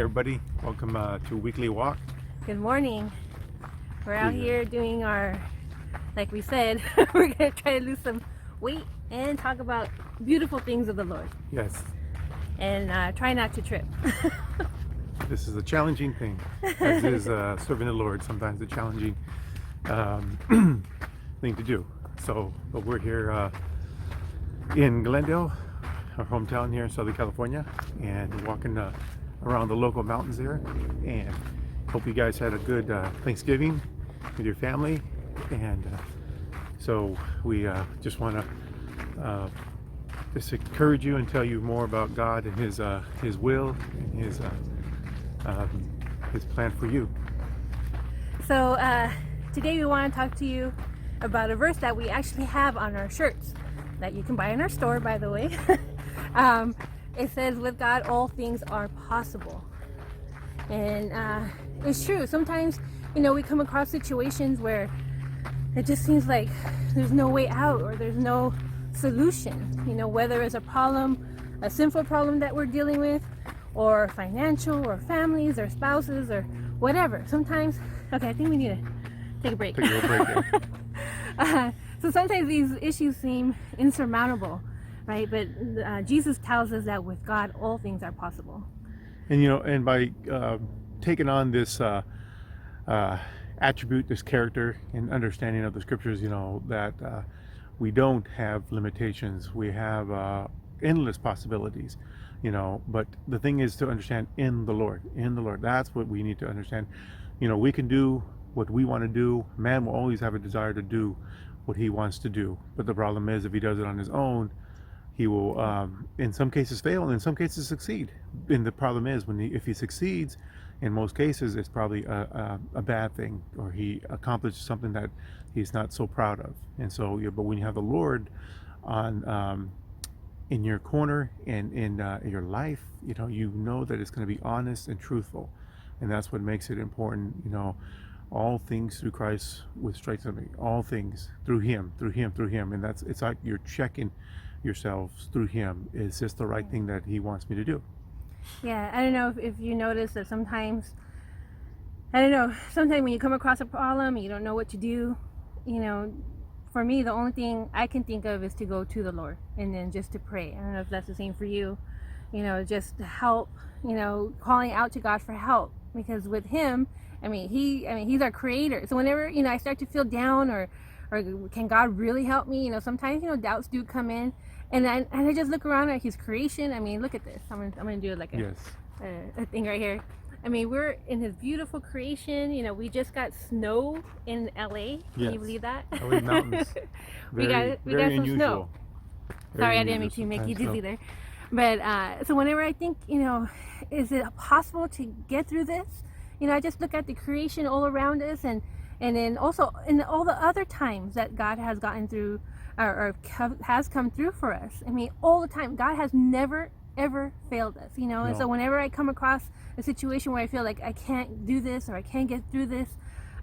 everybody. Welcome to Weekly Walk. Good morning. We're out here doing our, like we said, we're going to try to lose some weight and talk about beautiful things of the Lord. Yes. And try not to trip. This is a challenging thing, as is serving the Lord, sometimes a challenging thing to do. But we're here in Glendale, our hometown here in Southern California, and we're walking around the local mountains there, and hope you guys had a good Thanksgiving with your family. And so we just want to just encourage you and tell you more about God and His will and His plan for you. So today we want to talk to you about a verse that we actually have on our shirts that you can buy in our store, by the way. It says, with God all things are possible. And it's true. Sometimes, we come across situations where it just seems like there's no way out or there's no solution. Whether it's a problem, a sinful problem that we're dealing with, or financial, or families, or spouses, or whatever. Sometimes, okay, I think we need to take a break. Take a little break. So sometimes these issues seem insurmountable, right? But Jesus tells us that with God, all things are possible. And and by taking on this attribute, this character, and understanding of the scriptures, that we don't have limitations. We have endless possibilities, But the thing is to understand in the Lord. That's what we need to understand. We can do what we want to do. Man will always have a desire to do what he wants to do. But the problem is, if he does it on his own, he will, in some cases, fail, and in some cases, succeed. And the problem is, if he succeeds, in most cases, it's probably a bad thing, or he accomplished something that he's not so proud of. And so, but when you have the Lord on in your corner and in your life, you know that it's going to be honest and truthful, and that's what makes it important. All things through Christ which strengthens me. All things through Him, and it's like you're checking yourselves through Him. Is this the right thing that He wants me to do? Yeah, I don't know if you notice that sometimes, sometimes when you come across a problem, you don't know what to do. For me, the only thing I can think of is to go to the Lord and then just to pray. I don't know if that's the same for you. Just to help. Calling out to God for help, because with Him, He's our creator. So whenever I start to feel down, or can God really help me? Sometimes doubts do come in, and I just look around at His creation. Look at this. I'm gonna do it like a thing right here. We're in His beautiful creation. We just got snow in LA. Can you believe that? LA mountains. we got some unusual. snow. Sorry, I didn't mean to make you dizzy there. But so whenever I think, is it possible to get through this? I just look at the creation all around us, and then also in all the other times that God has gotten through, or has come through for us. All the time. God has never ever failed us. No. And so whenever I come across a situation where I feel like I can't do this or I can't get through this,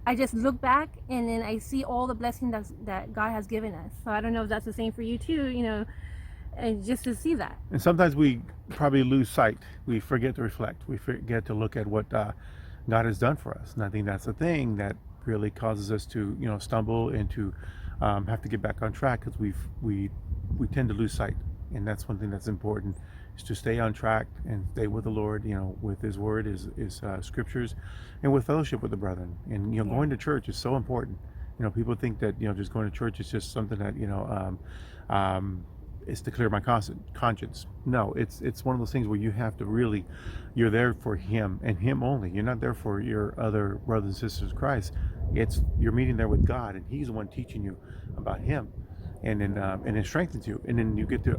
I just look back and then I see all the blessings that God has given us. So I don't know if that's the same for you too. And just to see that. And sometimes we probably lose sight. We forget to reflect. We forget to look at what God has done for us. And I think that's the thing that really causes us to, stumble and to have to get back on track, because we tend to lose sight. And that's one thing that's important, is to stay on track and stay with the Lord, with His Word, His scriptures, and with fellowship with the brethren. And going to church is so important. People think that just going to church is just something that is to clear my conscience. No, it's one of those things where you have to really, you're there for Him and Him only. You're not there for your other brothers and sisters in Christ. You're meeting there with God, and He's the one teaching you about Him, and then it strengthens you, and then you get to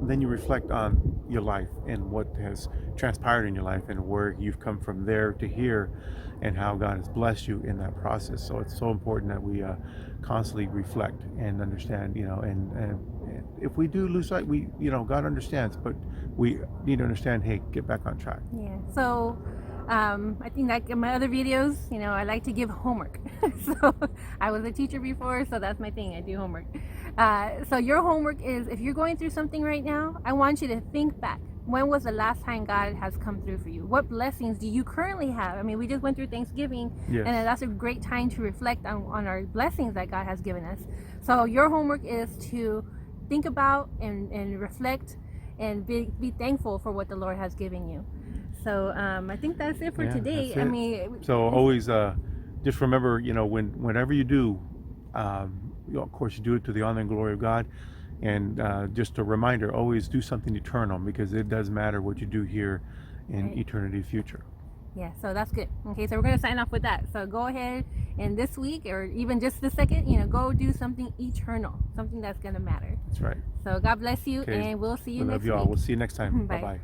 then you reflect on your life and what has transpired in your life and where you've come from there to here, and how God has blessed you in that process. So it's so important that we constantly reflect and understand, and if we do lose sight, God understands, but we need to understand, hey, get back on track. Yeah. So I think like in my other videos, I like to give homework. So I was a teacher before, so that's my thing. I do homework. So your homework is, if you're going through something right now, I want you to think back when was the last time God has come through for you? What blessings do you currently have? I mean, we just went through Thanksgiving, Yes. and that's a great time to reflect on our blessings that God has given us. So your homework is to think about and reflect and be thankful for what the Lord has given you. So I think that's it for Yeah, today. that's I it. mean, So always just remember, whenever you do, of course, you do it to the honor and glory of God. And just a reminder, always do something eternal, because it does matter what you do here in Right. eternity future. yeah, so that's good. Okay, so we're gonna sign off with that. So go ahead and this week, or even just this second, go do something eternal, something that's gonna matter. That's right. So God bless you, Okay. and we'll see you We love next you all. week. We'll see you next time. Bye. Bye-bye.